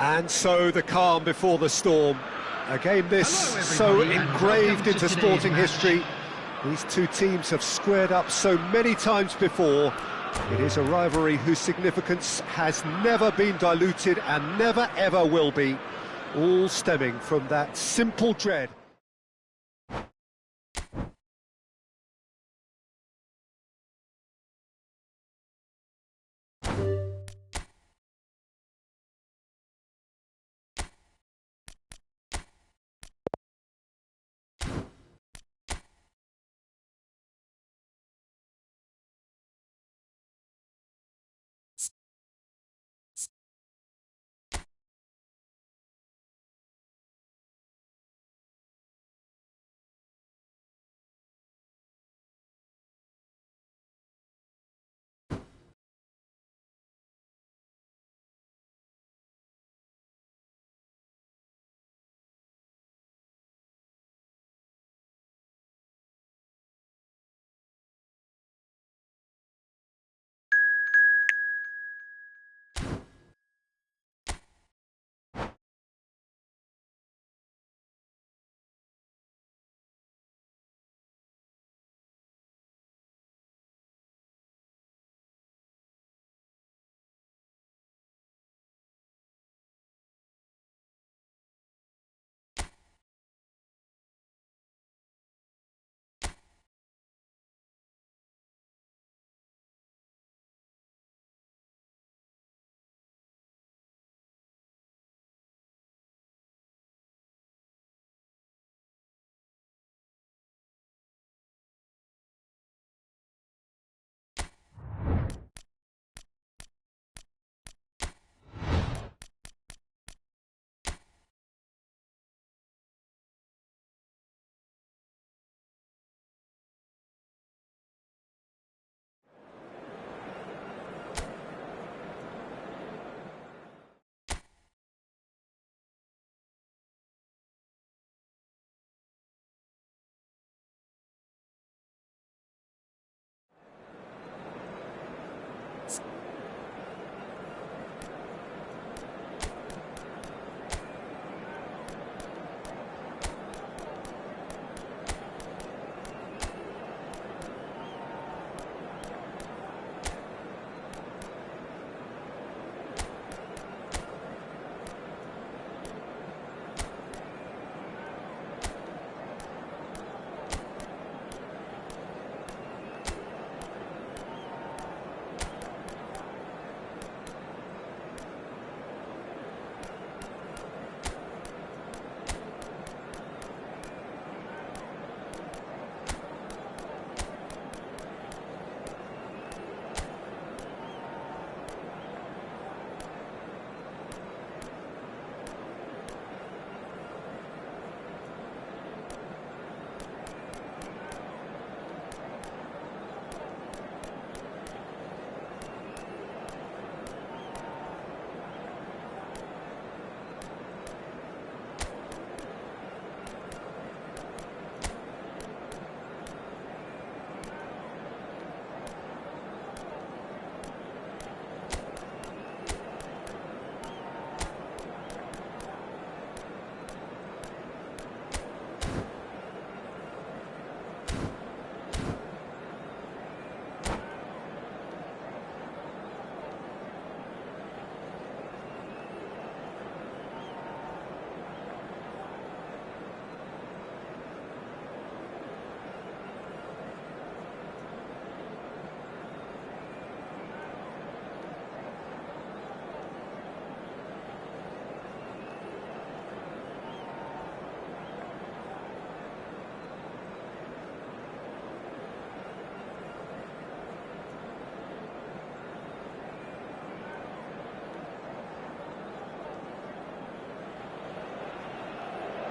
And so the calm before the storm. A game this so engraved into sporting history. These two teams have squared up so many times before. It is a rivalry whose significance has never been diluted and never ever will be. All stemming from that simple dread.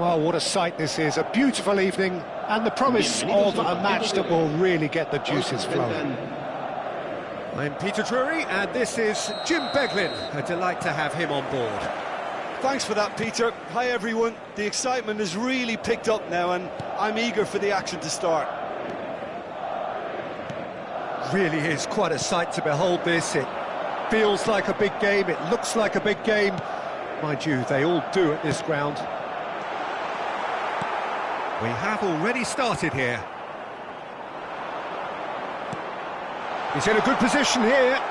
Well, what a sight this is. A beautiful evening and the promise of a match that will really get the juices flowing. I'm Peter Drury and this is Jim Beglin. A delight to have him on board. Thanks for that, Peter. Hi, everyone. The excitement has really picked up now and I'm eager for the action to start. Really is quite a sight to behold this. It feels like a big game, it looks like a big game. Mind you, they all do at this ground. We have already started here. He's in a good position here.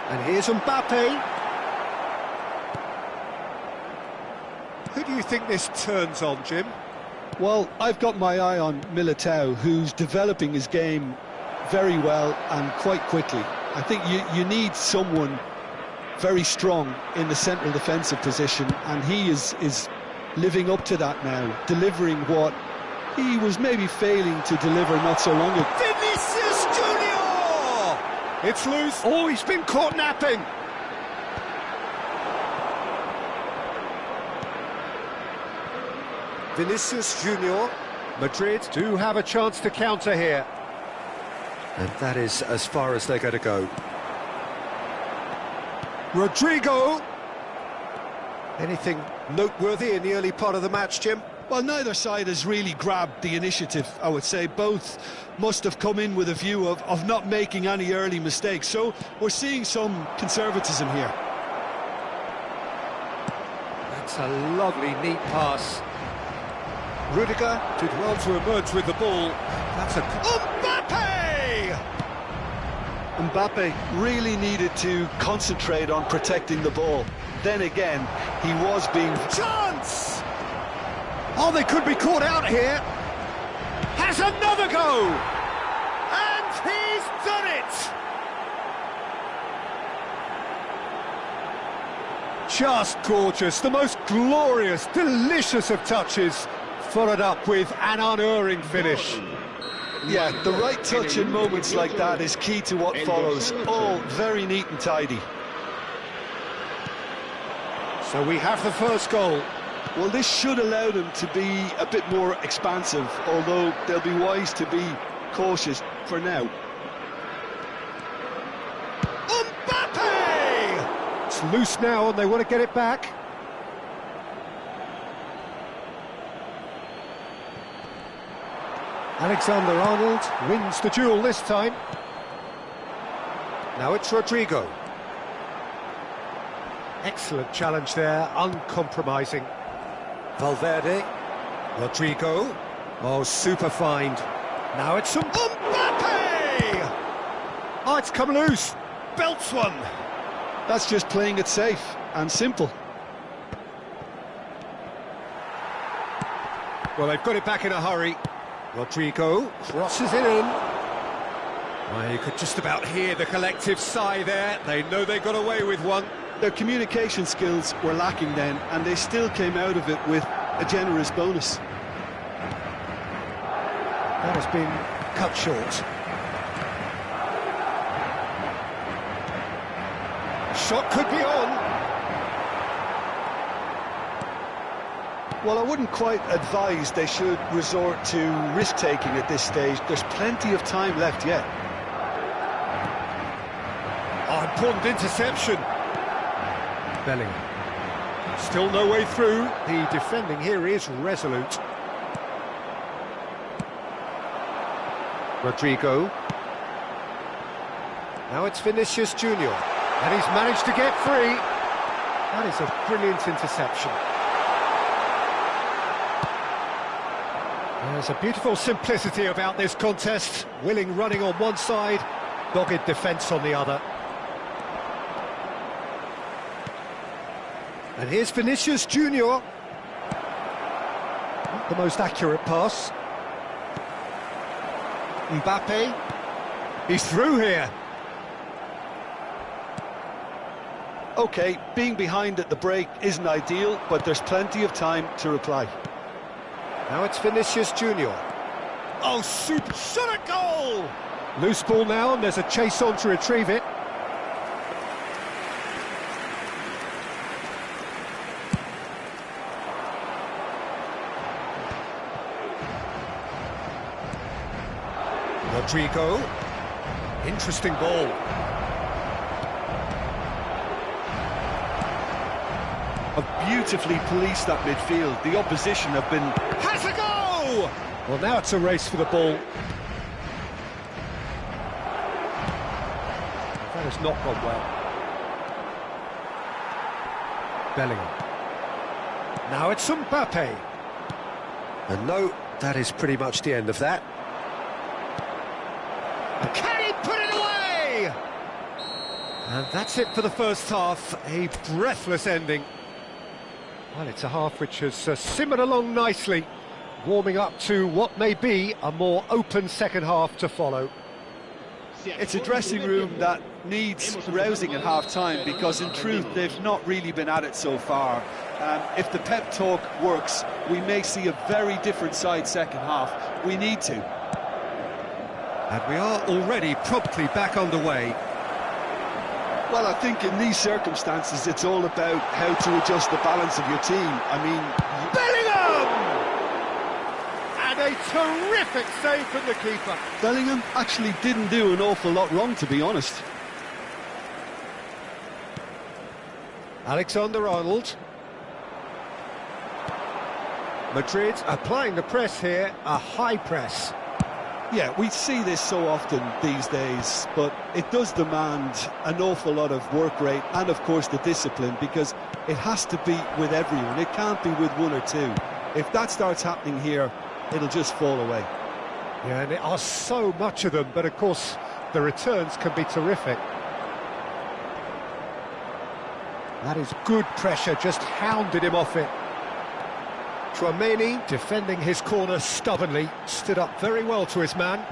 And here's Mbappe. Who do you think this turns on, Jim? Well, I've got my eye on Militao, who's developing his game very well and quite quickly. I think you need someone very strong in the central defensive position, and he is living up to that now, delivering what he was maybe failing to deliver not so long ago. Vinicius Junior! It's loose. Oh, he's been caught napping. Vinicius Junior. Madrid do have a chance to counter here. And that is as far as they're going to go. Rodrigo! Anything noteworthy in the early part of the match, Jim? Well, neither side has really grabbed the initiative, I would say. Both must have come in with a view of not making any early mistakes. So we're seeing some conservatism here. That's a lovely, neat pass. Rudiger did well to emerge with the ball. That's a... Mbappe! Mbappe really needed to concentrate on protecting the ball. Then again, he was being... Chance! Oh, they could be caught out here. Has another go! And he's done it! Just gorgeous. The most glorious, delicious of touches. Followed up with an unerring finish. Yeah, the right touch in moments like that is key to what follows. All very neat and tidy. So we have the first goal. Well, this should allow them to be a bit more expansive, although they'll be wise to be cautious for now. Mbappe! It's loose now and they want to get it back. Alexander-Arnold wins the duel this time. Now it's Rodrigo. Excellent challenge there, uncompromising. Valverde. Rodrigo. Oh, super find. Now it's Mbappe! Oh, it's come loose. Belts one. That's just playing it safe and simple. Well, they've got it back in a hurry. Rodrigo crosses it in. Well, you could just about hear the collective sigh there. They know they got away with one. Their communication skills were lacking then, and they still came out of it with a generous bonus. That has been cut short. Shot could be on. Well, I wouldn't quite advise they should resort to risk-taking at this stage. There's plenty of time left yet. Oh, important interception. Bellingham. Still no way through. The defending here is resolute. Rodrigo. Now it's Vinicius Junior. And he's managed to get free. That is a brilliant interception. There's a beautiful simplicity about this contest. Willing running on one side, dogged defence on the other. And here's Vinicius Junior. Not the most accurate pass. Mbappe. He's through here. OK, being behind at the break isn't ideal, but there's plenty of time to reply. Now it's Vinicius Junior. Oh, super shot at goal! Loose ball now, and there's a chase on to retrieve it. Rodrigo. Interesting ball. Have beautifully policed that midfield. The opposition have been... Has a go! Well, now it's a race for the ball. That has not gone well. Bellingham. Now it's Mbappe. And no, that is pretty much the end of that. Can he put it away? And that's it for the first half, a breathless ending. Well, it's a half which has simmered along nicely, warming up to what may be a more open second half to follow. It's a dressing room that needs rousing at half-time, because in truth they've not really been at it so far. If the pep talk works, we may see a very different side second half. We need to. And we are already promptly back underway. Well, I think in these circumstances it's all about how to adjust the balance of your team. I mean... Bellingham! And a terrific save from the keeper. Bellingham actually didn't do an awful lot wrong, to be honest. Alexander-Arnold. Madrid applying the press here, a high press. Yeah, we see this so often these days, but it does demand an awful lot of work rate and, of course, the discipline, because it has to be with everyone. It can't be with one or two. If that starts happening here, it'll just fall away. Yeah, and there are so much of them, but, of course, the returns can be terrific. That is good pressure, just hounded him off it. Tchouaméni, defending his corner stubbornly, stood up very well to his man.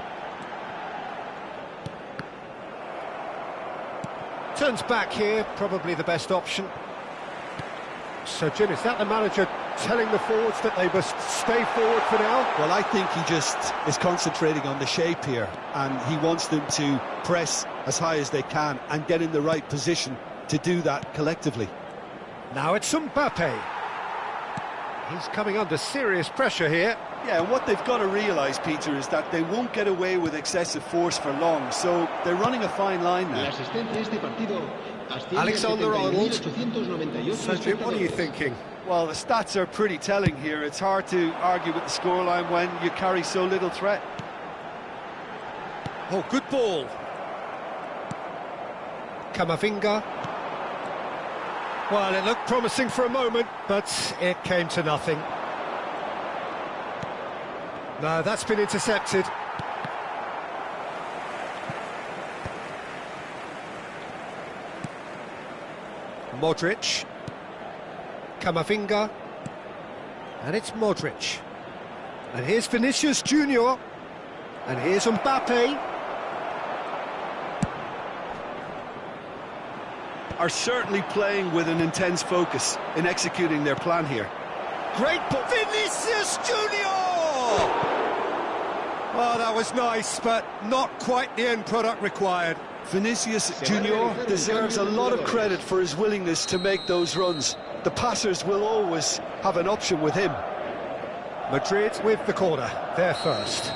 Turns back here, probably the best option. So, Jim, is that the manager telling the forwards that they must stay forward for now? Well, I think he just is concentrating on the shape here, and he wants them to press as high as they can and get in the right position to do that collectively. Now it's Mbappe. He's coming under serious pressure here. Yeah, and what they've got to realise, Peter, is that they won't get away with excessive force for long, so they're running a fine line now. Alexander-Arnold. So, Jim, what are you thinking? Well, the stats are pretty telling here. It's hard to argue with the scoreline when you carry so little threat. Oh, good ball. Camavinga. Well, it looked promising for a moment, but it came to nothing. No, that's been intercepted. Modric. Camavinga. And it's Modric. And here's Vinicius Junior. And here's Mbappe. Are certainly playing with an intense focus in executing their plan here. Great ball. Vinicius Junior! Oh, that was nice, but not quite the end product required. Vinicius Junior deserves a lot of credit for his willingness to make those runs. The passers will always have an option with him. Madrid with the corner, they're first.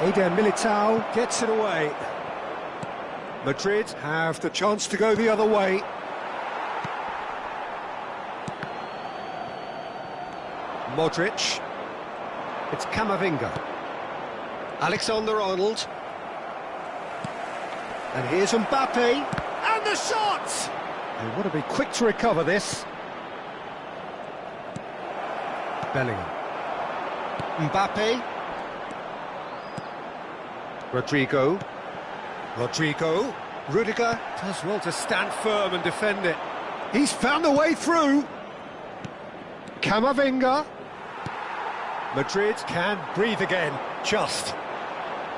Eder Militao gets it away. Madrid have the chance to go the other way. Modric. It's Camavinga. Alexander-Arnold. And here's Mbappe. And the shot! They want to be quick to recover this. Bellingham. Mbappe. Rodrigo. Rudiger does well to stand firm and defend it. He's found a way through. Camavinga. Madrid can breathe again, just.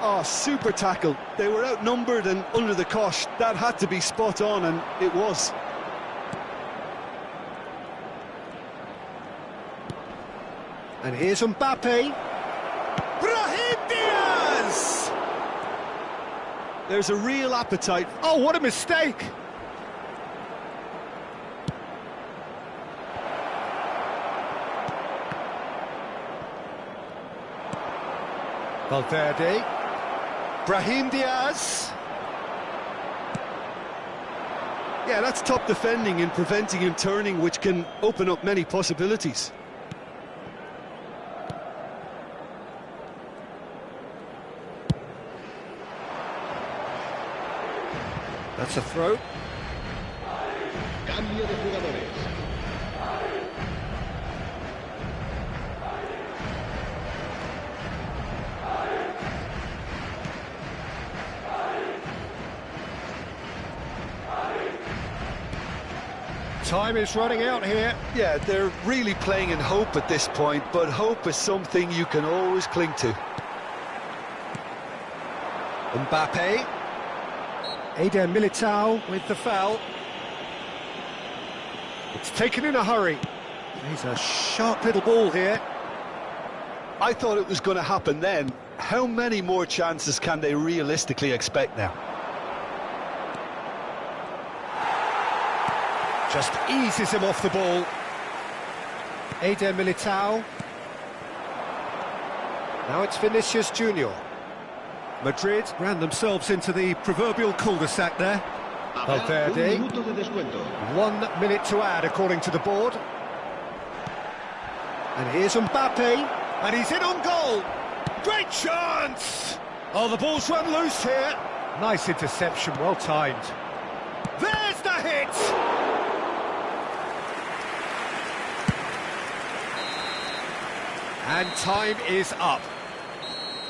Oh, super tackle. They were outnumbered and under the cosh. That had to be spot on, and it was. And here's Mbappe. Brahim Diaz! There's a real appetite. Oh, what a mistake! Valverde. Brahim Diaz. Yeah, that's top defending in preventing him turning, which can open up many possibilities. That's a throw. Cambio de jugadores. Time is running out here. Yeah, they're really playing in hope at this point, but hope is something you can always cling to. Mbappe. Eder Militao with the foul. It's taken in a hurry. He's a sharp little ball here. I thought it was going to happen then. How many more chances can they realistically expect now? Just eases him off the ball. Eder Militao. Now it's Vinicius Junior. Madrid ran themselves into the proverbial cul-de-sac there. Valverde. 1 minute to add according to the board. And here's Mbappe. And he's in on goal. Great chance! Oh, the ball's run loose here. Nice interception, well timed. There's the hit! And time is up.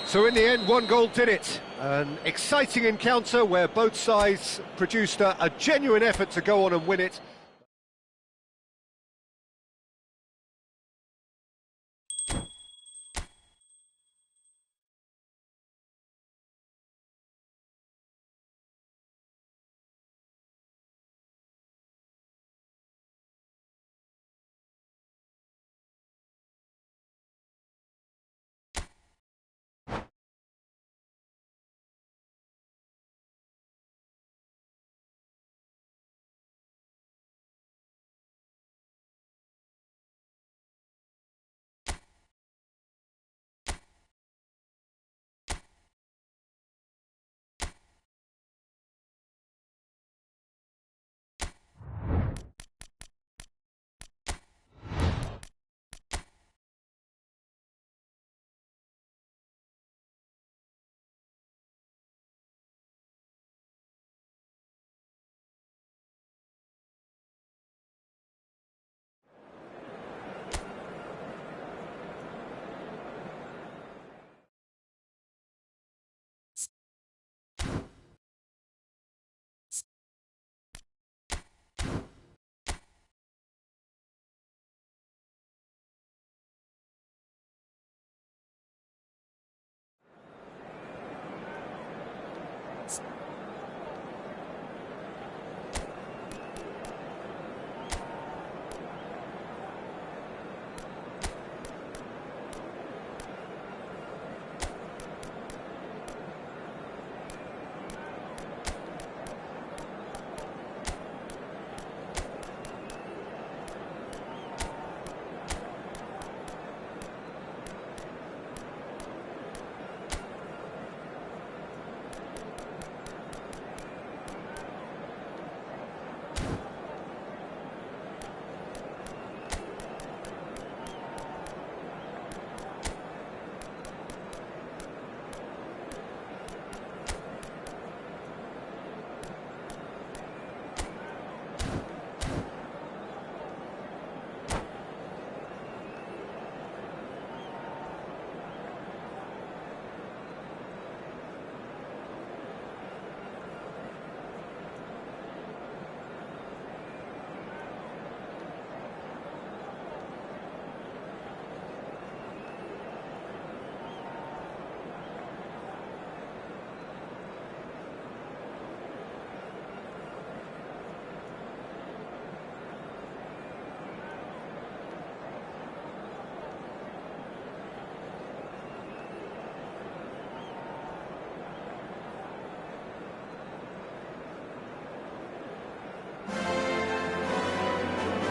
So in the end, 1 goal did it. An exciting encounter where both sides produced a genuine effort to go on and win it.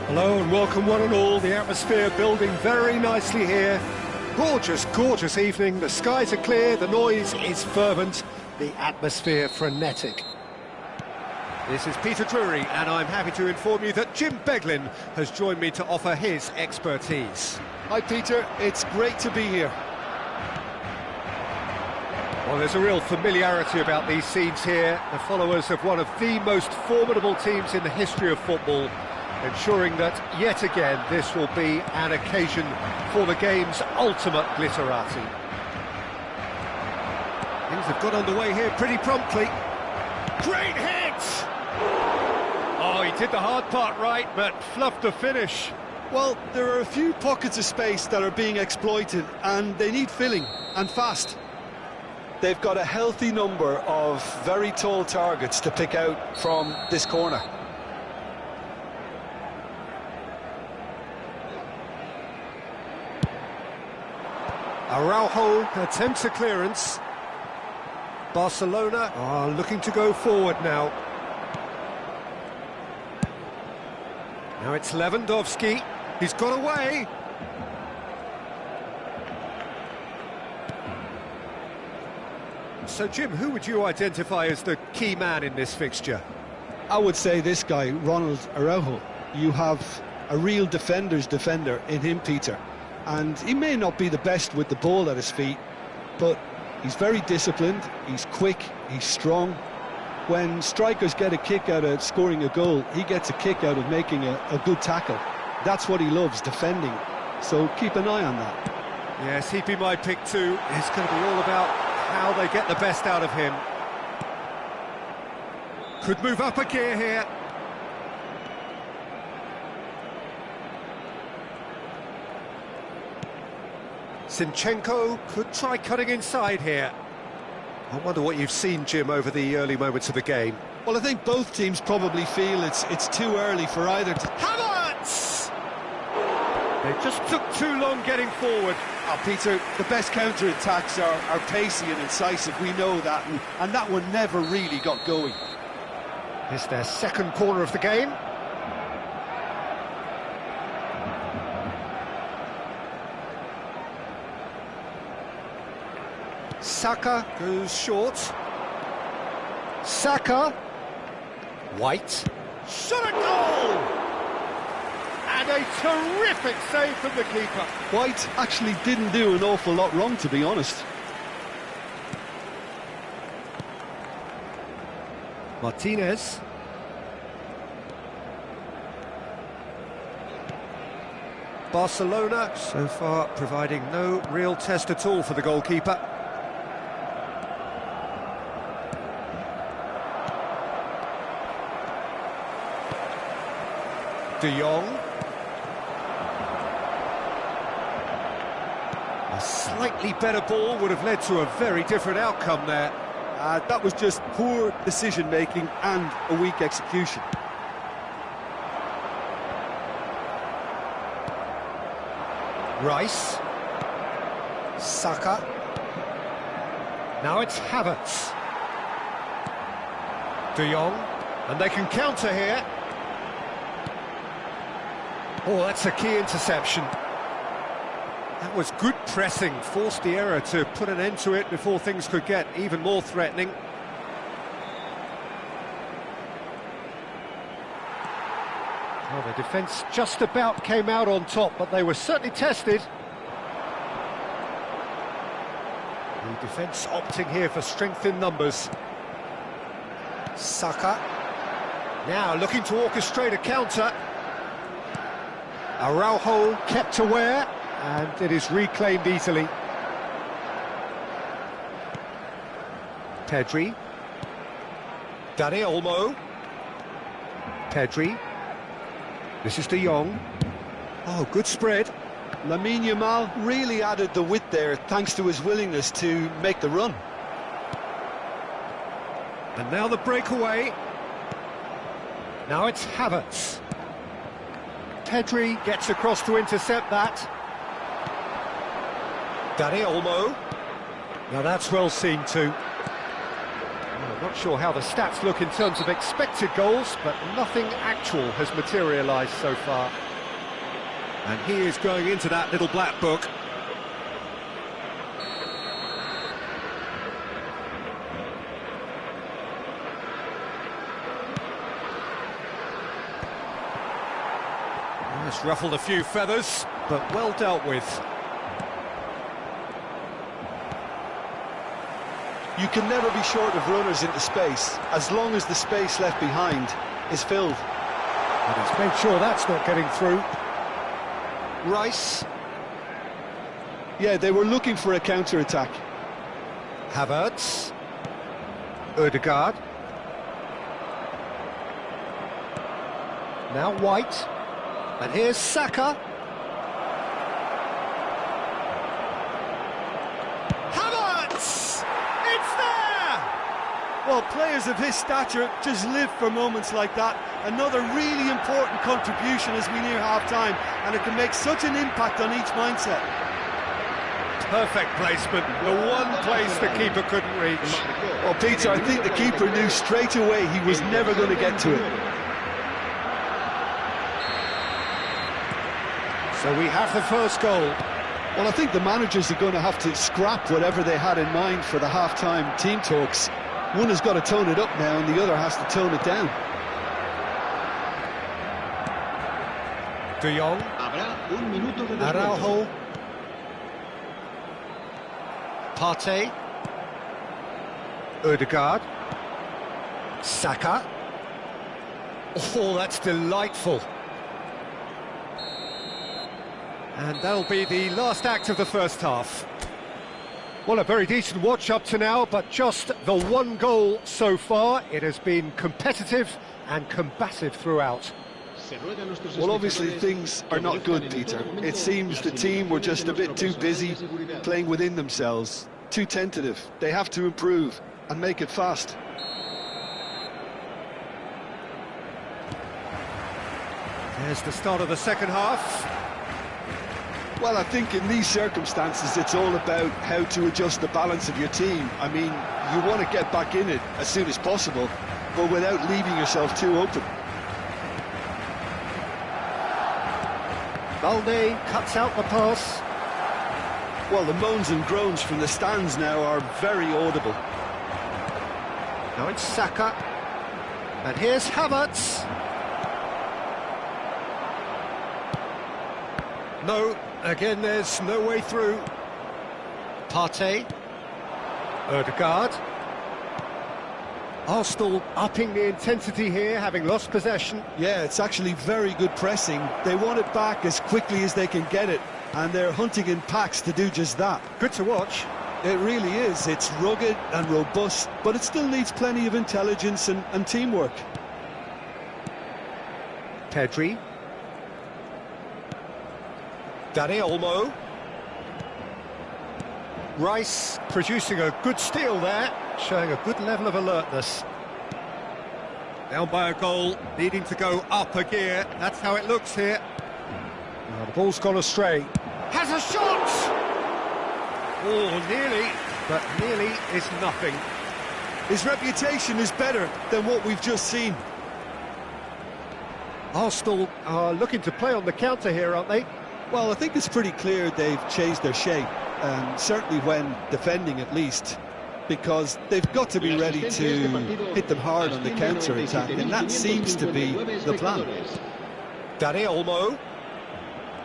Hello and welcome one and all. The atmosphere building very nicely here. Gorgeous, gorgeous evening. The skies are clear, the noise is fervent, the atmosphere frenetic. This is Peter Drury and I'm happy to inform you that Jim Beglin has joined me to offer his expertise. Hi Peter, it's great to be here. Well, there's a real familiarity about these scenes here. The followers of one of the most formidable teams in the history of football, ensuring that, yet again, this will be an occasion for the game's ultimate glitterati. Things have got underway here pretty promptly. Great hit! Oh, he did the hard part right, but fluffed the finish. Well, there are a few pockets of space that are being exploited, and they need filling, and fast. They've got a healthy number of very tall targets to pick out from this corner. Araujo attempts a clearance. Barcelona are looking to go forward now. Now it's Lewandowski. He's got away. So, Jim, who would you identify as the key man in this fixture? I would say this guy, Ronald Araujo. You have a real defender's defender in him, Peter. And he may not be the best with the ball at his feet, but he's very disciplined, he's quick, he's strong. When strikers get a kick out of scoring a goal, he gets a kick out of making a good tackle. That's what he loves, defending. So keep an eye on that. Yes, he'd be my pick too. It's going to be all about how they get the best out of him. Could move up a gear here. Zinchenko could try cutting inside here. I wonder what you've seen, Jim, over the early moments of the game. Well, I think both teams probably feel it's too early for either to... Havertz! They just took too long getting forward. Oh, Peter, the best counter-attacks are pacey and incisive, we know that, and that one never really got going. It's their second corner of the game. Saka goes short. Saka. White. Shot a goal! And a terrific save from the keeper. White actually didn't do an awful lot wrong, to be honest. Martinez. Barcelona so far providing no real test at all for the goalkeeper. De Jong. A slightly better ball would have led to a very different outcome there. That was just poor decision-making and a weak execution. Rice. Saka. Now it's Havertz. De Jong. And they can counter here. Oh, that's a key interception. That was good pressing, forced the error to put an end to it before things could get even more threatening. Well, the defence just about came out on top, but they were certainly tested. The defence opting here for strength in numbers. Saka. Now looking to orchestrate a counter. Araujo kept aware, and it is reclaimed easily. Pedri. Dani Olmo. Pedri. This is De Jong. Oh, good spread. Lamine Yamal really added the width there thanks to his willingness to make the run. And now the breakaway. Now it's Havertz. Pedri gets across to intercept that. Dani Olmo. Now that's well seen too. I'm not sure how the stats look in terms of expected goals, but nothing actual has materialised so far. And he is going into that little black book. It's ruffled a few feathers, but well dealt with. You can never be short of runners into space, as long as the space left behind is filled. And he's made sure that's not getting through. Rice. Yeah, they were looking for a counter-attack. Havertz. Ødegaard. Now White. And here's Saka. Havertz! It's there! Well, players of his stature just live for moments like that. Another really important contribution as we near half-time, and it can make such an impact on each mindset. Perfect placement, the one place the keeper couldn't reach. Well, Peter, I think the keeper knew straight away he was never going to get to it. So we have the first goal. Well, I think the managers are going to have to scrap whatever they had in mind for the half-time team talks. One has got to tone it up now, and the other has to tone it down. De Jong. Araujo. Partey. Ødegaard. Saka. Oh, that's delightful. And that'll be the last act of the first half. Well, a very decent watch up to now, but just the one goal so far. It has been competitive and combative throughout. Well, obviously things are not good, Peter. It seems the team were just a bit too busy playing within themselves, too tentative. They have to improve and make it fast. There's the start of the second half. Well, I think in these circumstances it's all about how to adjust the balance of your team. I mean, you want to get back in it as soon as possible, but without leaving yourself too open. Balde cuts out the pass. Well, the moans and groans from the stands now are very audible. Now it's Saka. And here's Havertz. No, again there's no way through. Partey. Ødegaard. Arsenal upping the intensity here, having lost possession. Yeah, it's actually very good pressing. They want it back as quickly as they can get it, and they're hunting in packs to do just that. Good to watch. It really is. It's rugged and robust, but it still needs plenty of intelligence and teamwork. Pedri. Dani Olmo. Rice producing a good steal there, showing a good level of alertness. Down by a goal, needing to go up a gear. That's how it looks here. Now the ball's gone astray. Has a shot! Oh, nearly, but nearly is nothing. His reputation is better than what we've just seen. Arsenal are looking to play on the counter here, aren't they? Well, I think it's pretty clear they've changed their shape, certainly when defending at least, because they've got to be ready to hit them hard on the counter-attack, and that seems to be the plan. Dani Olmo.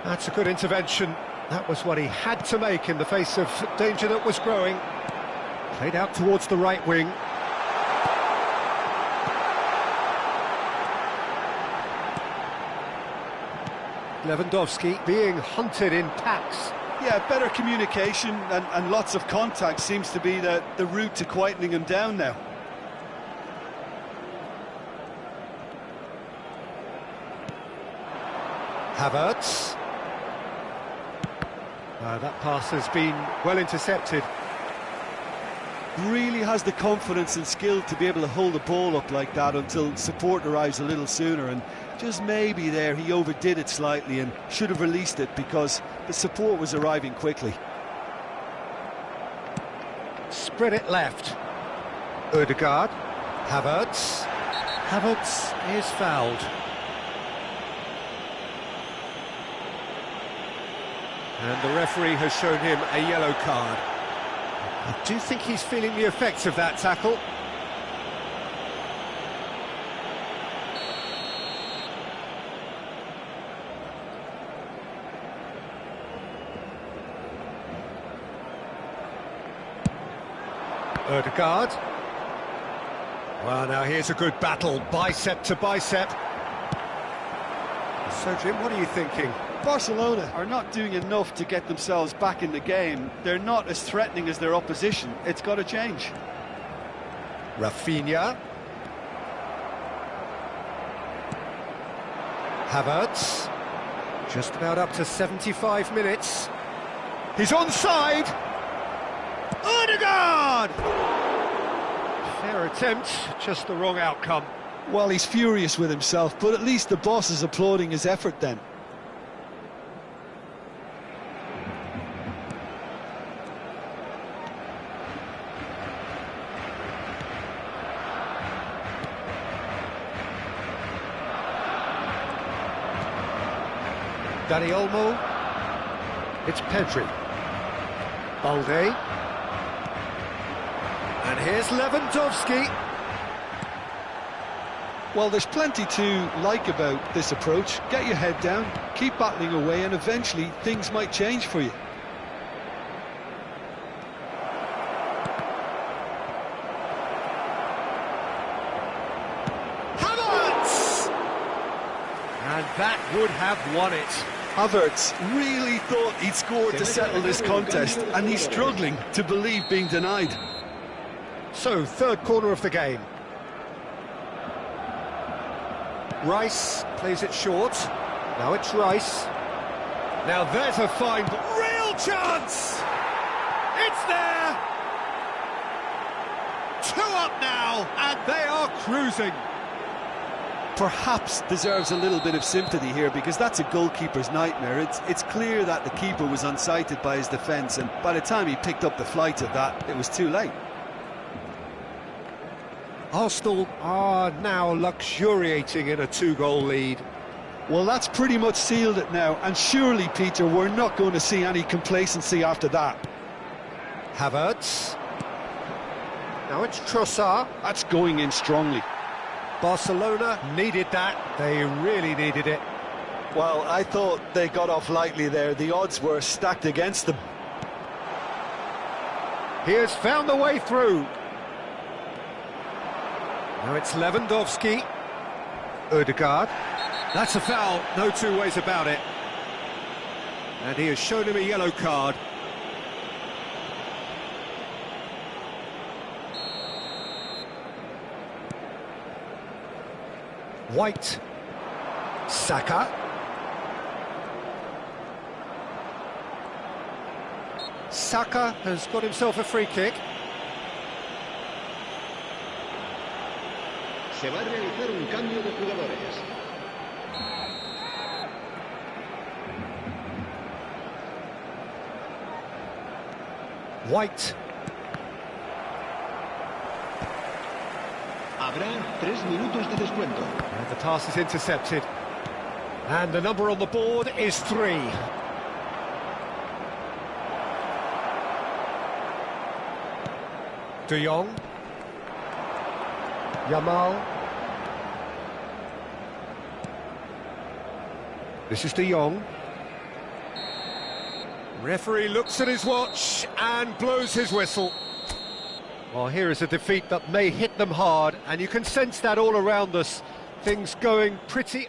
That's a good intervention. That was what he had to make in the face of danger that was growing. Played out towards the right wing. Lewandowski being hunted in packs. Yeah, better communication and lots of contact seems to be the route to quietening him down now. Havertz. That pass has been well intercepted. Really has the confidence and skill to be able to hold the ball up like that until support arrives a little sooner, and just maybe there he overdid it slightly and should have released it because the support was arriving quickly. Spread it left. Ødegaard. Havertz. Havertz is fouled. And the referee has shown him a yellow card. I do think he's feeling the effects of that tackle. Ødegaard. Well, now here's a good battle, bicep to bicep. So, Jim, what are you thinking? Barcelona are not doing enough to get themselves back in the game. They're not as threatening as their opposition. It's got to change. Rafinha. Havertz. Just about up to 75 minutes. He's onside. Ødegaard! Fair attempt, just the wrong outcome. Well, he's furious with himself, but at least the boss is applauding his effort then. Dani Olmo. It's Pedri. Balde. And here's Lewandowski. Well, there's plenty to like about this approach. Get your head down, keep battling away, and eventually things might change for you. Havertz! And that would have won it. Havertz really thought he'd scored to settle this contest, and he's struggling to believe being denied. So, third corner of the game. Rice plays it short. Now it's Rice. Now there's a fine, real chance! It's there! 2 up now, and they are cruising. Perhaps deserves a little bit of sympathy here, because that's a goalkeeper's nightmare. It's clear that the keeper was unsighted by his defence, and by the time he picked up the flight of that, it was too late. Arsenal are now luxuriating in a 2-goal lead. Well, that's pretty much sealed it now, and surely, Peter, we're not going to see any complacency after that. Havertz. Now it's Trossard. That's going in strongly. Barcelona needed that. They really needed it. Well, I thought they got off lightly there. The odds were stacked against them. He has found the way through. Now it's Lewandowski. Ødegaard. That's a foul, no two ways about it. And he has shown him a yellow card. White. Saka. Saka has got himself a free kick. Se va a realizar un cambio de jugadores. White. Habrá 3 minutos de descuento. And the pass is intercepted. And the number on the board is 3. De Jong. Yamal. This is De Jong. Referee looks at his watch and blows his whistle. Well, here is a defeat that may hit them hard, and you can sense that all around us. Things going pretty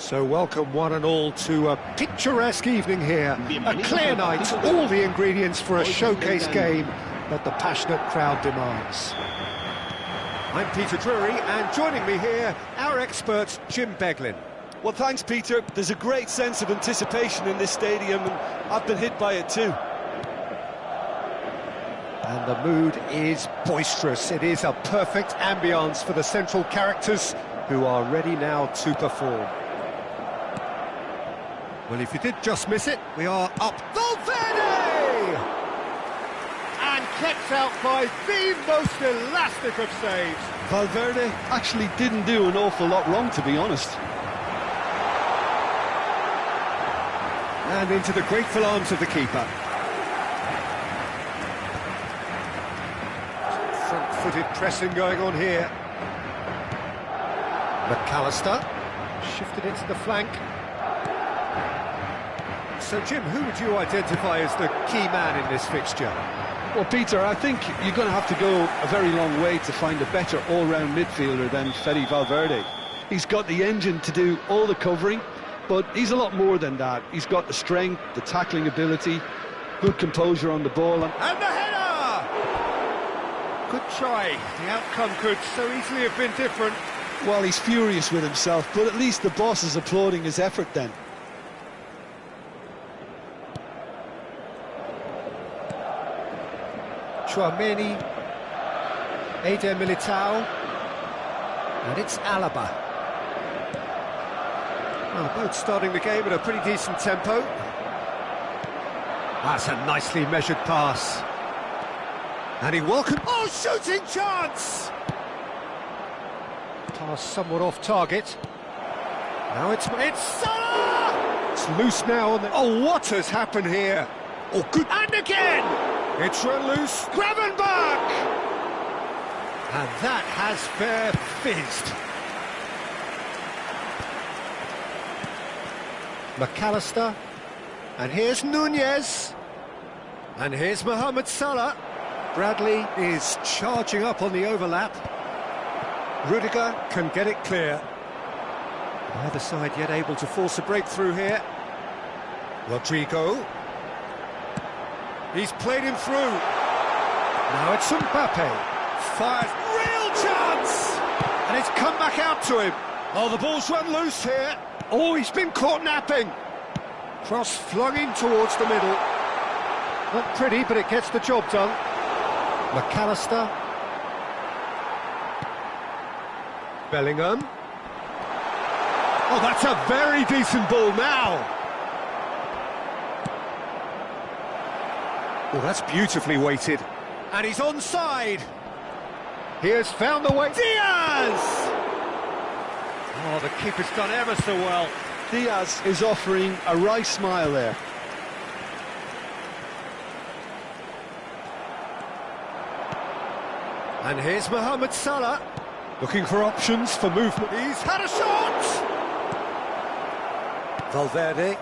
So welcome one and all to a picturesque evening here, a clear night, all the ingredients for a showcase game that the passionate crowd demands. I'm Peter Drury, and joining me here, our expert Jim Beglin. Well, thanks, Peter. There's a great sense of anticipation in this stadium, and I've been hit by it too. And the mood is boisterous. It is a perfect ambience for the central characters who are ready now to perform. Well, if you did just miss it, we are up. Valverde! And kept out by the most elastic of saves. Valverde actually didn't do an awful lot wrong, to be honest. And into the grateful arms of the keeper. Front-footed pressing going on here. McAllister shifted it to the flank. So, Jim, who would you identify as the key man in this fixture? Well, Peter, I think you're going to have to go a very long way to find a better all-round midfielder than Fede Valverde. He's got the engine to do all the covering, but he's a lot more than that. He's got the strength, the tackling ability, good composure on the ball. And the header! Good try. The outcome could so easily have been different. Well, he's furious with himself, but at least the boss is applauding his effort then. Chouameni, Eder Militao, and it's Alaba. Well, both starting the game at a pretty decent tempo. That's a nicely measured pass. And he welcomed... Oh, shooting chance! Pass somewhat off target. Now it's Salah! It's loose now on the... Oh, what has happened here? Oh, good... And again! It's run loose. Gravenberch! And that has fair fizzed. McAllister. And here's Nunez. And here's Mohamed Salah. Bradley is charging up on the overlap. Rudiger can get it clear. Neither side yet able to force a breakthrough here. Rodrigo. He's played him through. Now it's Mbappe. Fires. Real chance! And it's come back out to him. Oh, the ball's run loose here. Oh, he's been caught napping. Cross flung in towards the middle. Not pretty, but it gets the job done. McAllister. Bellingham. Oh, that's a very decent ball now. Oh, that's beautifully weighted. And he's onside. He has found the way. Diaz! Oh, the keeper's done ever so well. Diaz is offering a right smile there. And here's Mohamed Salah. Looking for options for movement. He's had a shot! Valverde.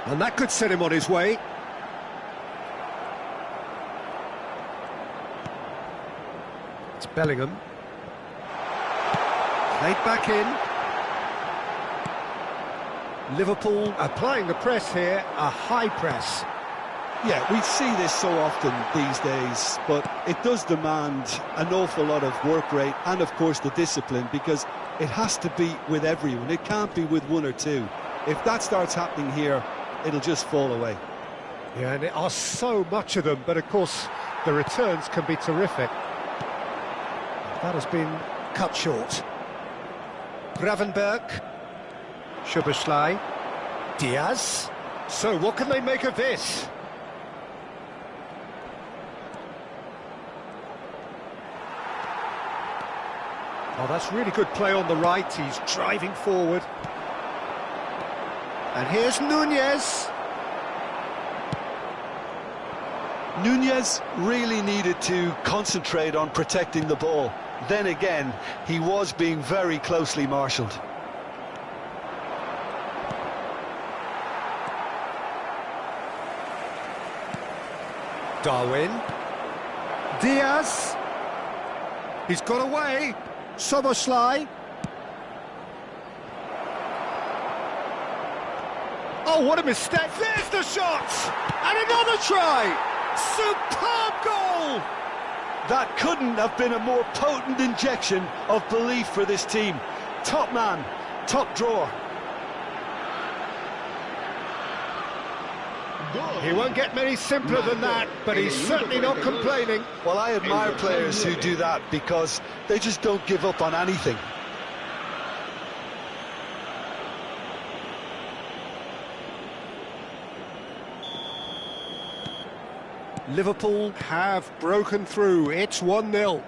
And that could set him on his way. It's Bellingham. Played back in. Liverpool applying the press here, a high press. Yeah, we see this so often these days, but it does demand an awful lot of work rate and, of course, the discipline, because it has to be with everyone. It can't be with one or two. If that starts happening here, it'll just fall away. Yeah, and there are so much of them, but of course the returns can be terrific. That has been cut short. Gravenberch. Szoboszlai. Diaz. So what can they make of this? Oh, that's really good play on the right. He's driving forward. And here's Nunez. Nunez really needed to concentrate on protecting the ball. Then again, he was being very closely marshalled. Darwin. Diaz. He's got away. Soboslai. Oh, what a mistake. There's the shot! And another try! Superb goal! That couldn't have been a more potent injection of belief for this team. Top man, top drawer. He won't get many simpler than that, but he's certainly not complaining. Well, I admire players who do that because they just don't give up on anything. Liverpool have broken through. It's 1-0.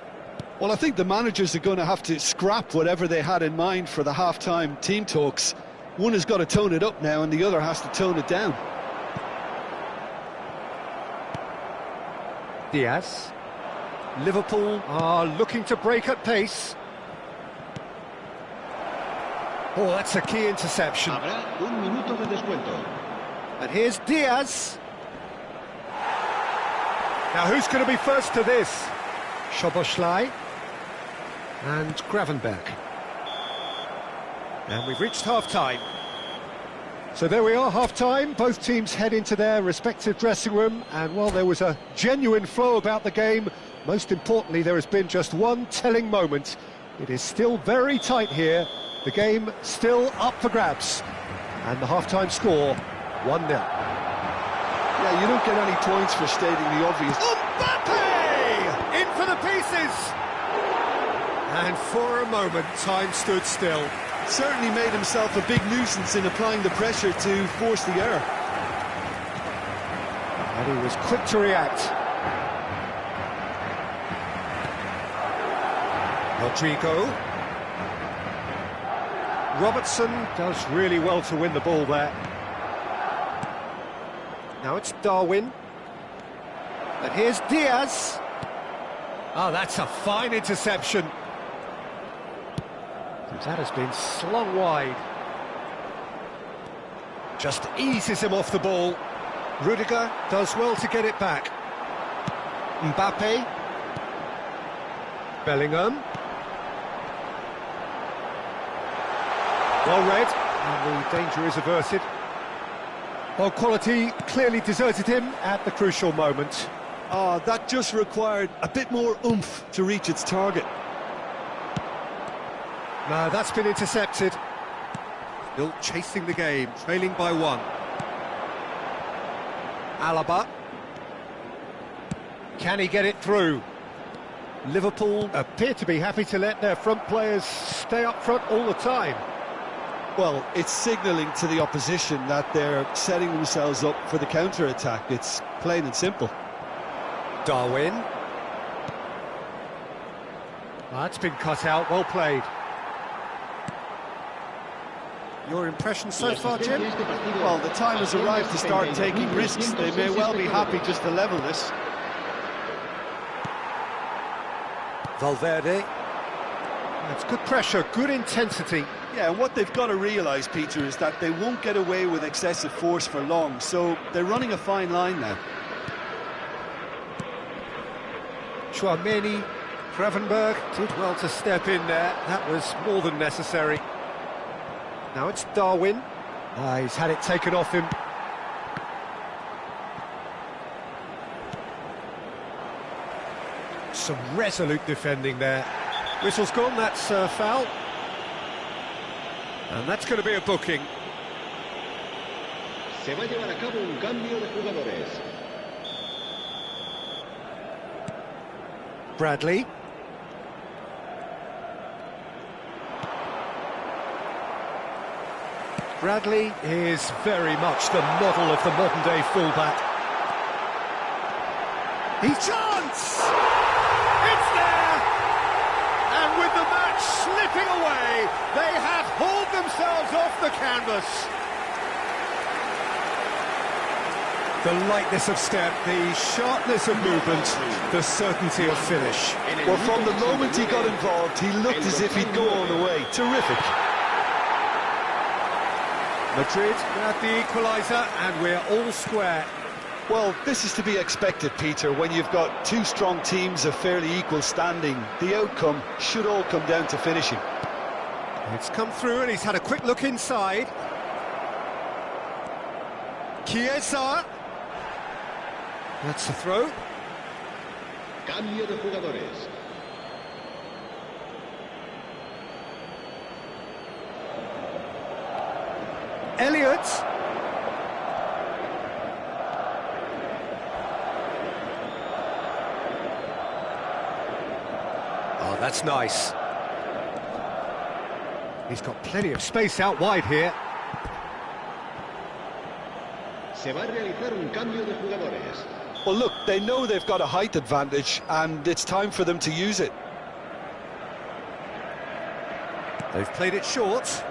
Well, I think the managers are going to have to scrap whatever they had in mind for the half-time team talks. One has got to tone it up now and the other has to tone it down. Diaz. Liverpool are looking to break at pace. Oh, that's a key interception. Habrá un minuto de descuento. And here's Diaz. Now, who's going to be first to this? Szoboszlai and Gravenberg. And we've reached half-time. So there we are, half-time. Both teams head into their respective dressing room. And while there was a genuine flow about the game, most importantly, there has been just one telling moment. It is still very tight here. The game still up for grabs. And the half-time score, 1-0. Yeah, you don't get any points for stating the obvious. Mbappe! In for the pieces! And for a moment, time stood still. Certainly made himself a big nuisance in applying the pressure to force the error. And he was quick to react. Rodrigo. Robertson does really well to win the ball there. Now it's Darwin. And here's Diaz. Oh, that's a fine interception. That has been slung wide. Just eases him off the ball. Rudiger does well to get it back. Mbappe. Bellingham. Well read, and the danger is averted. Well, quality clearly deserted him at the crucial moment. Oh, that just required a bit more oomph to reach its target. No, that's been intercepted. Still chasing the game, trailing by one. Alaba. Can he get it through? Liverpool appear to be happy to let their front players stay up front all the time. Well, it's signalling to the opposition that they're setting themselves up for the counter-attack. It's plain and simple. Darwin. That's been cut out, well played. Your impression so far, Jim? Well, the time has arrived to start taking risks. They may well be happy just to level this. Valverde. That's good pressure, good intensity. Yeah, and what they've got to realise, Peter, is that they won't get away with excessive force for long, so they're running a fine line now. Chouameni, Gravenberg did well to step in there. That was more than necessary. Now it's Darwin. He's had it taken off him. Some resolute defending there. Whistle's gone, that's foul. And that's going to be a booking. Se va a llevar a cabo un cambio de jugadores. Bradley. Bradley is very much the model of the modern-day fullback. He's chance! It's there! And with the match slipping away, they have hauled themselves off the canvas. The lightness of step, the sharpness of movement, the certainty of finish. Well, from the moment he got involved, he looked as if he'd go all the way. Terrific. Madrid grab the equaliser, and we're all square. Well, this is to be expected, Peter. When you've got two strong teams of fairly equal standing, the outcome should all come down to finishing. It's come through and he's had a quick look inside. Chiesa. That's the throw. Cambio de jugadores. Elliott. Oh, that's nice. He's got plenty of space out wide here. Se va a realizar un cambio de jugadores. Well, look, they know they've got a height advantage, and it's time for them to use it. They've played it short.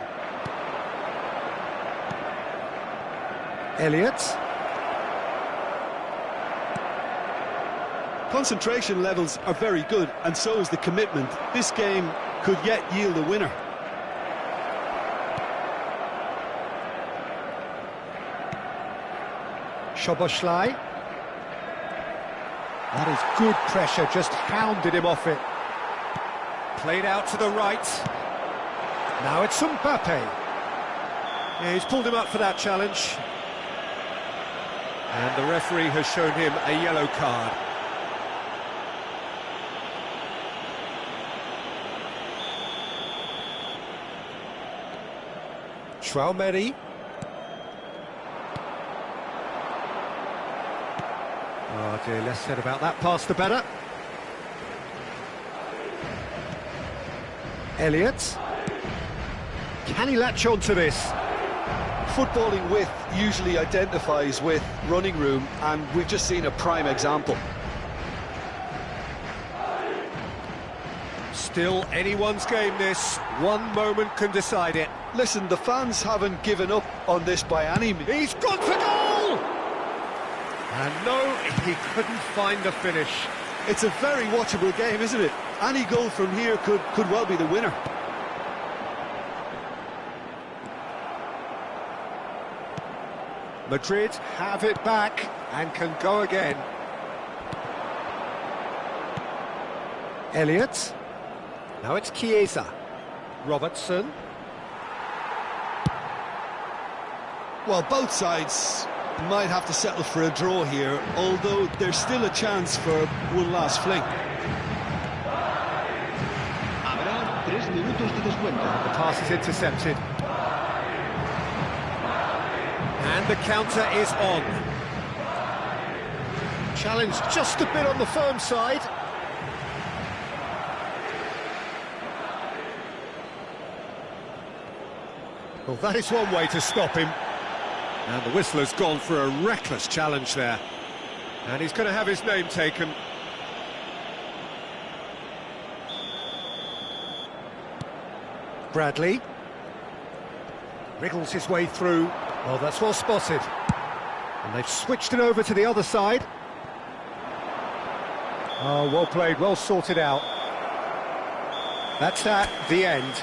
Elliott. Concentration levels are very good, and so is the commitment. This game could yet yield a winner. Szoboszlai. That is good pressure, just hounded him off it. Played out to the right. Now it's Mbappe. Yeah, he's pulled him up for that challenge. And the referee has shown him a yellow card. Traumeri. Oh dear, less said about that pass the better. Elliott. Can he latch on to this? Footballing width usually identifies with running room, and we've just seen a prime example. Still anyone's game this. One moment can decide it. Listen, the fans haven't given up on this by any means. He's gone for goal! And no, he couldn't find the finish. It's a very watchable game, isn't it? Any goal from here could well be the winner. Madrid have it back and can go again. Elliott. Now it's Chiesa. Robertson. Well, both sides might have to settle for a draw here, although there's still a chance for one last fling. Habrá 3 minutos de descuento. The pass is intercepted. And the counter is on. Challenge just a bit on the firm side. Well, that is one way to stop him. And the whistler's gone for a reckless challenge there. And he's going to have his name taken. Bradley. Wriggles his way through. Well, that's well spotted. And they've switched it over to the other side. Oh, well played, well sorted out. That's that, the end.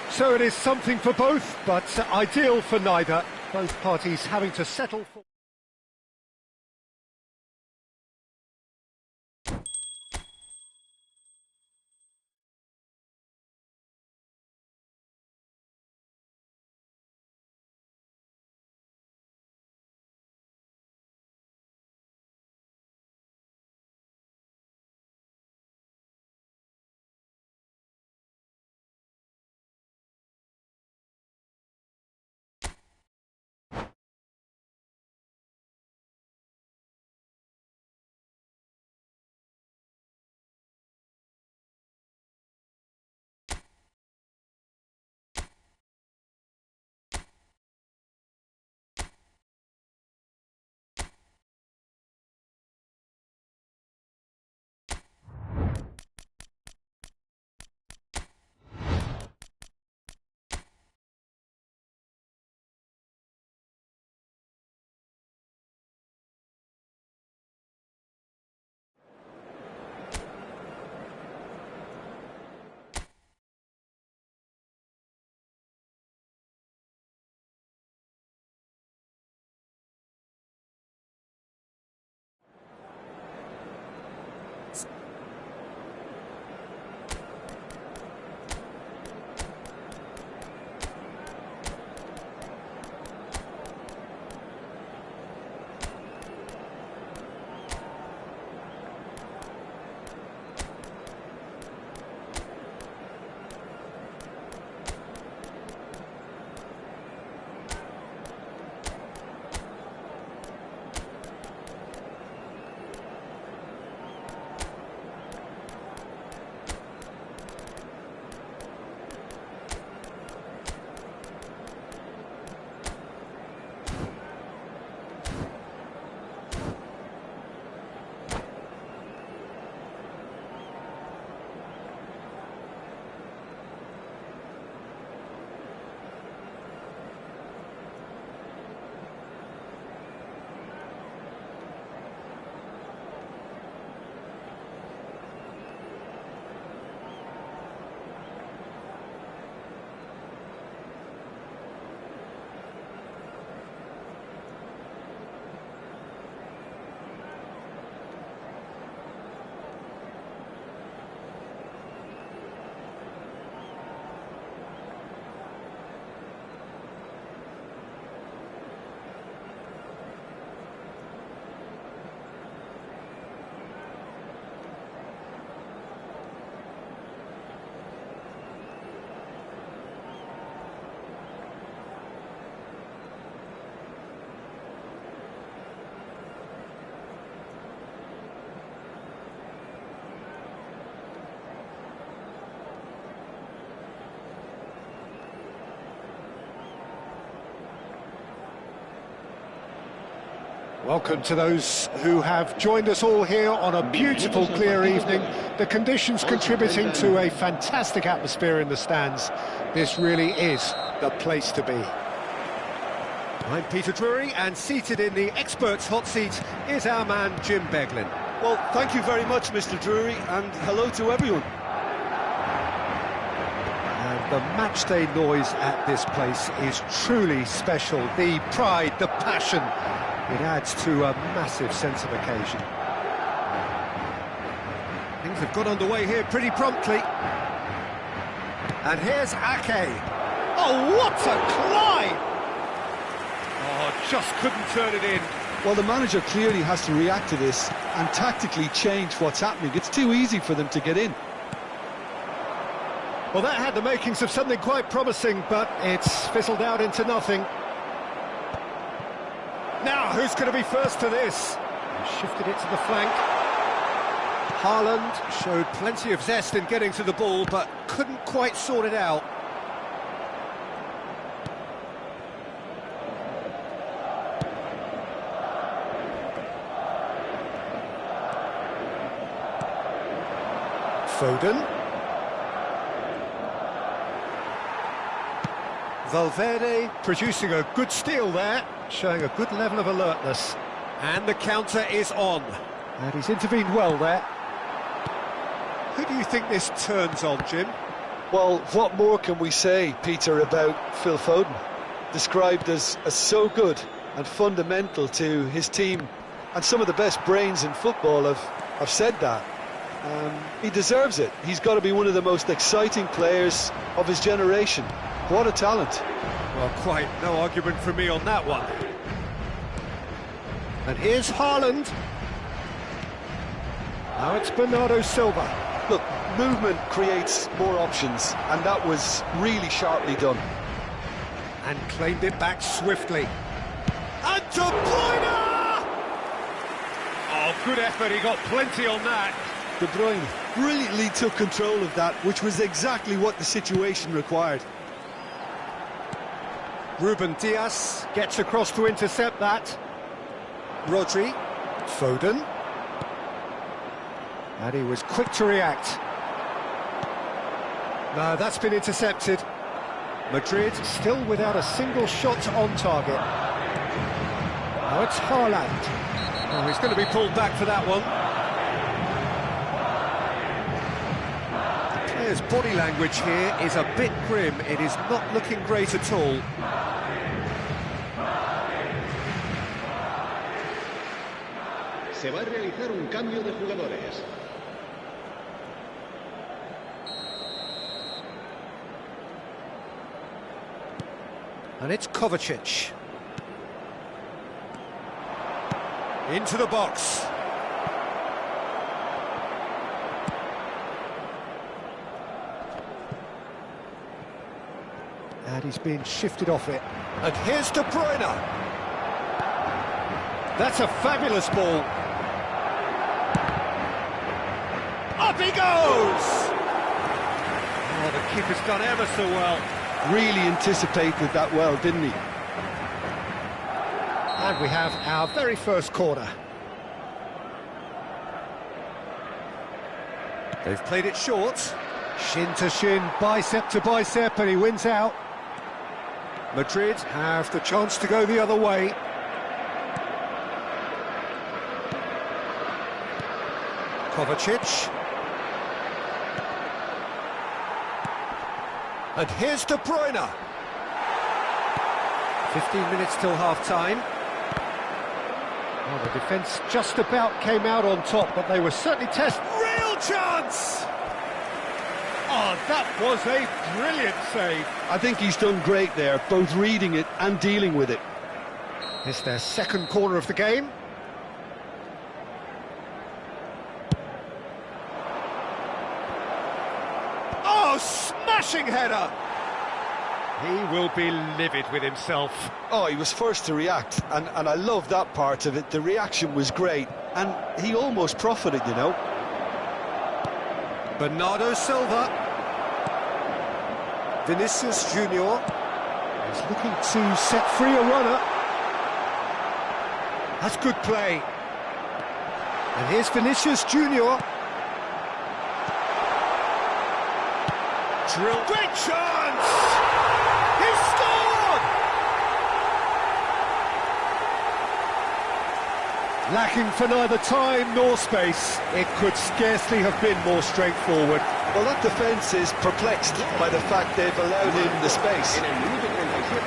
So it is something for both, but ideal for neither. Both parties having to settle for... Welcome to those who have joined us all here on a beautiful, clear evening. The conditions contributing to a fantastic atmosphere in the stands. This really is the place to be. I'm Peter Drury, and seated in the experts' hot seat is our man Jim Beglin. Well, thank you very much, Mr. Drury, and hello to everyone. And the matchday noise at this place is truly special. The pride, the passion, it adds to a massive sense of occasion. Things have got underway here pretty promptly. And here's Ake. Oh, what a climb! Oh, just couldn't turn it in. Well, the manager clearly has to react to this and tactically change what's happening. It's too easy for them to get in. Well, that had the makings of something quite promising, but it's fizzled out into nothing. Now, who's going to be first to this? Shifted it to the flank. Haaland showed plenty of zest in getting to the ball, but couldn't quite sort it out. Foden. Valverde producing a good steal there, showing a good level of alertness. And the counter is on. And he's intervened well there. Who do you think this turns on, Jim? Well, what more can we say, Peter, about Phil Foden? Described as so good and fundamental to his team, and some of the best brains in football have said that. He deserves it. He's got to be one of the most exciting players of his generation. What a talent. Well, quite no argument from me on that one. And here's Haaland. Now it's Bernardo Silva. Look, movement creates more options, and that was really sharply done. And claimed it back swiftly. And De Bruyne! Oh, good effort, he got plenty on that. De Bruyne brilliantly took control of that, which was exactly what the situation required. Ruben Dias gets across to intercept that. Rodri, Foden. And he was quick to react. No, that's been intercepted. Madrid still without a single shot on target. Now it's Haaland. Oh, he's going to be pulled back for that one. The player's body language here is a bit grim. It is not looking great at all. Se va a realizar un cambio de jugadores. And it's Kovacic. Into the box. And he's being shifted off it. And here's De Bruyne. That's a fabulous ball. Up he goes! Oh, the keeper's done ever so well. Really anticipated that well, didn't he? And we have our very first corner. They've played it short. Shin to shin, bicep to bicep, and he wins out. Madrid have the chance to go the other way. Kovacic. And here's De Bruyne. 15 minutes till half-time. Well, the defence just about came out on top, but they were certainly tested. Real chance! Oh, that was a brilliant save. I think he's done great there, both reading it and dealing with it. It's their second corner of the game. Oh, smashing header! He will be livid with himself. Oh, he was first to react, and I love that part of it. The reaction was great, and he almost profited, you know. Bernardo Silva. Vinicius Junior is looking to set free a runner. That's good play. And here's Vinicius Junior. Drill. Great chance! He scored! Lacking for neither time nor space. It could scarcely have been more straightforward. Well, that defence is perplexed by the fact they've allowed him the space. En el minuto 37,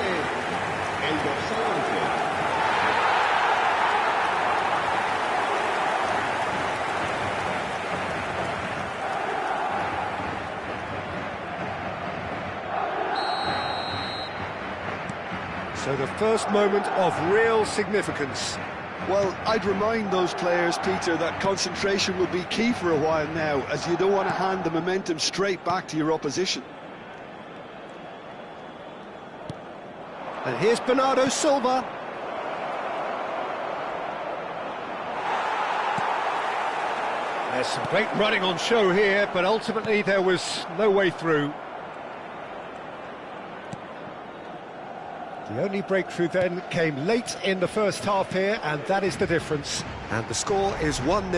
el dorsal 11. So the first moment of real significance. Well, I'd remind those players, Peter, that concentration will be key for a while now, as you don't want to hand the momentum straight back to your opposition. And here's Bernardo Silva. There's some great running on show here, but ultimately there was no way through. The only breakthrough then came late in the first half here, and that is the difference. And the score is 1-0.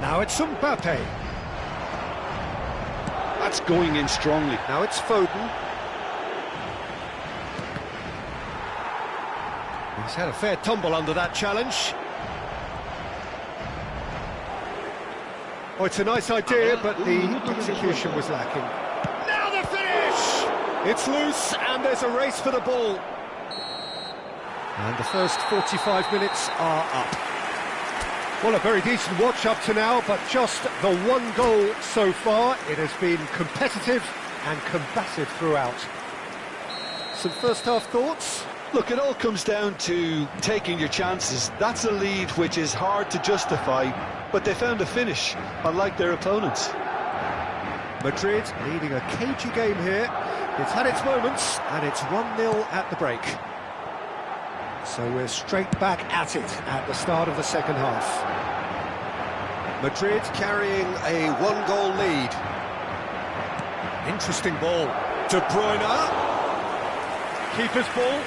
Now it's Mbappe. That's going in strongly. Now it's Foden. He's had a fair tumble under that challenge. Oh, it's a nice idea, but the execution was lacking. Now the finish! It's loose, and there's a race for the ball. And the first 45 minutes are up. Well, a very decent watch up to now, but just the one goal so far. It has been competitive and combative throughout. Some first-half thoughts? Look, it all comes down to taking your chances. That's a lead which is hard to justify, but they found a finish, unlike their opponents. Madrid leading a cagey game here. It's had its moments, and it's 1-0 at the break. So we're straight back at it at the start of the second half. Madrid carrying a one-goal lead. Interesting ball. De Bruyne. Keeper's ball.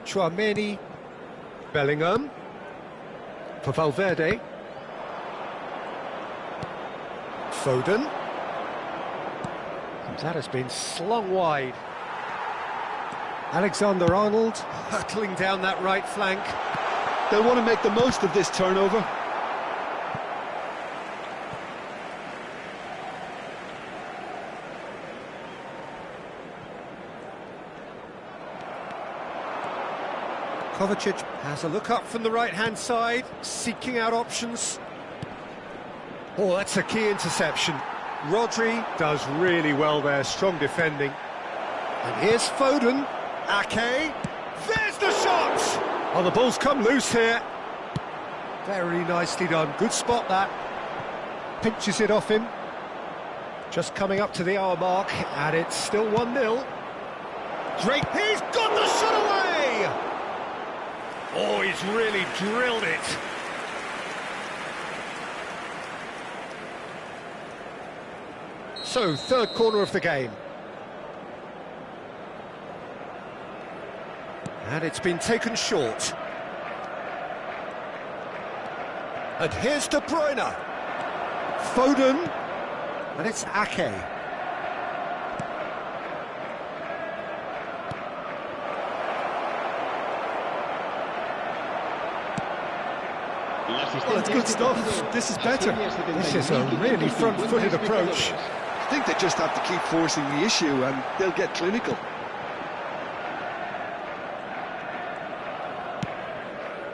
Chouameni, Bellingham, for Valverde, Foden, and that has been slung wide. Alexander-Arnold hurtling down that right flank. They'll want to make the most of this turnover. Kovacic has a look up from the right-hand side, seeking out options. Oh, that's a key interception. Rodri does really well there, strong defending. And here's Foden. Ake. There's the shot! Oh, the ball's come loose here. Very nicely done. Good spot, that. Pinches it off him. Just coming up to the hour mark, and it's still 1-0. Great. He's got the shot away! Oh, he's really drilled it. So, third corner of the game. And it's been taken short. And here's De Bruyne. Foden. And it's Ake. Well, it's good stuff. This is better. This is a really front-footed approach. I think they just have to keep forcing the issue and they'll get clinical.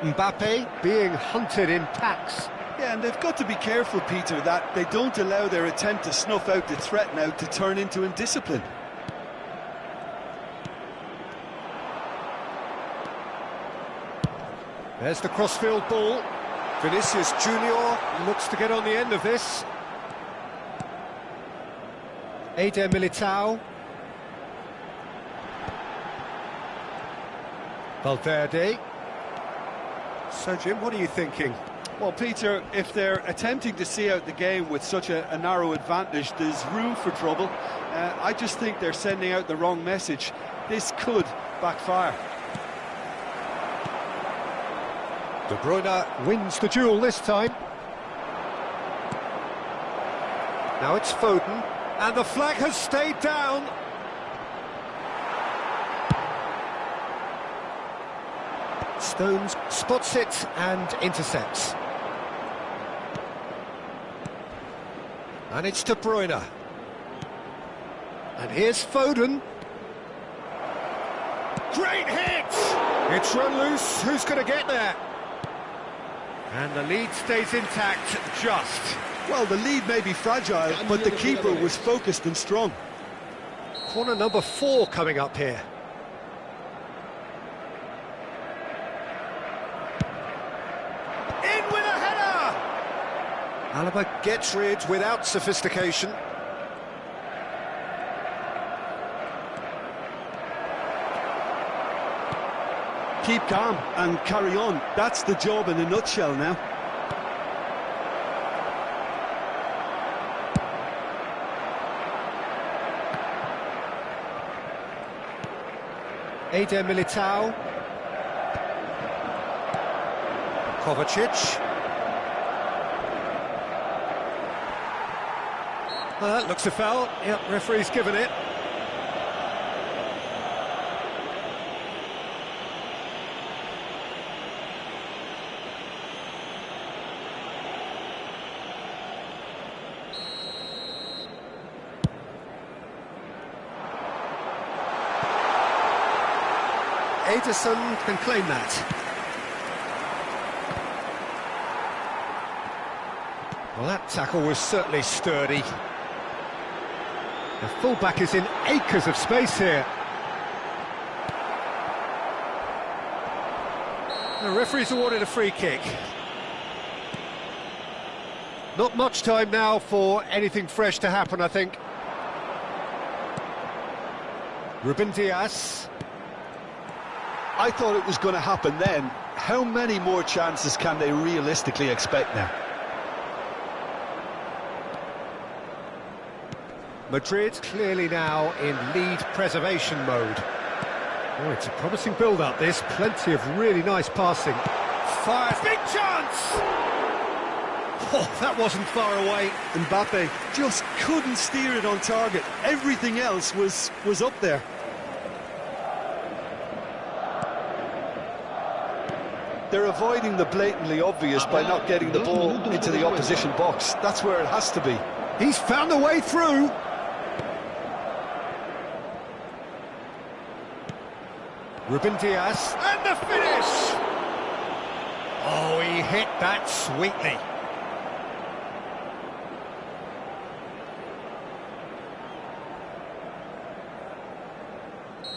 Mbappe being hunted in packs. Yeah, and they've got to be careful, Peter, that they don't allow their attempt to snuff out the threat now to turn into indiscipline. There's the crossfield ball. Vinicius Junior looks to get on the end of this. Eder Militao. Valverde. So, Jim, what are you thinking? Well, Peter, if they're attempting to see out the game with such a narrow advantage, there's room for trouble. I just think they're sending out the wrong message. This could backfire. De Bruyne wins the duel this time. Now it's Foden, and the flag has stayed down. Stones spots it and intercepts. And it's De Bruyne. And here's Foden. Great hit! It's run loose. Who's going to get there? And the lead stays intact, just. Well, the lead may be fragile, but the keeper was focused and strong. Corner number 4 coming up here. In with a header! Alaba gets rid without sophistication. Keep calm and carry on. That's the job in a nutshell now. Eder Militao. Kovacic. Well, that looks a foul. Yep, referee's given it. Ederson can claim that. Well, that tackle was certainly sturdy. The fullback is in acres of space here. The referee's awarded a free kick. Not much time now for anything fresh to happen, I think. Ruben Diaz. I thought it was going to happen then. How many more chances can they realistically expect now? Madrid clearly now in lead preservation mode. Oh, it's a promising build-up, this. Plenty of really nice passing. Fires, big chance! Oh, that wasn't far away. Mbappe just couldn't steer it on target. Everything else was up there. They're avoiding the blatantly obvious by not getting the ball into the opposition box. That's where it has to be. He's found a way through. Ruben Diaz, and the finish! Oh, he hit that sweetly.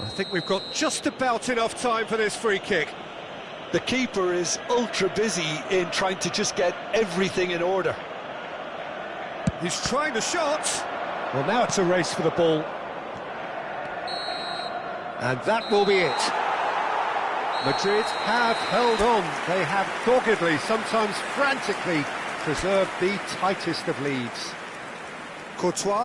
I think we've got just about enough time for this free kick. The keeper is ultra busy in trying to just get everything in order. He's trying the shot. Well, now it's a race for the ball. And that will be it. Madrid have held on. They have doggedly, sometimes frantically, preserved the tightest of leads. Courtois.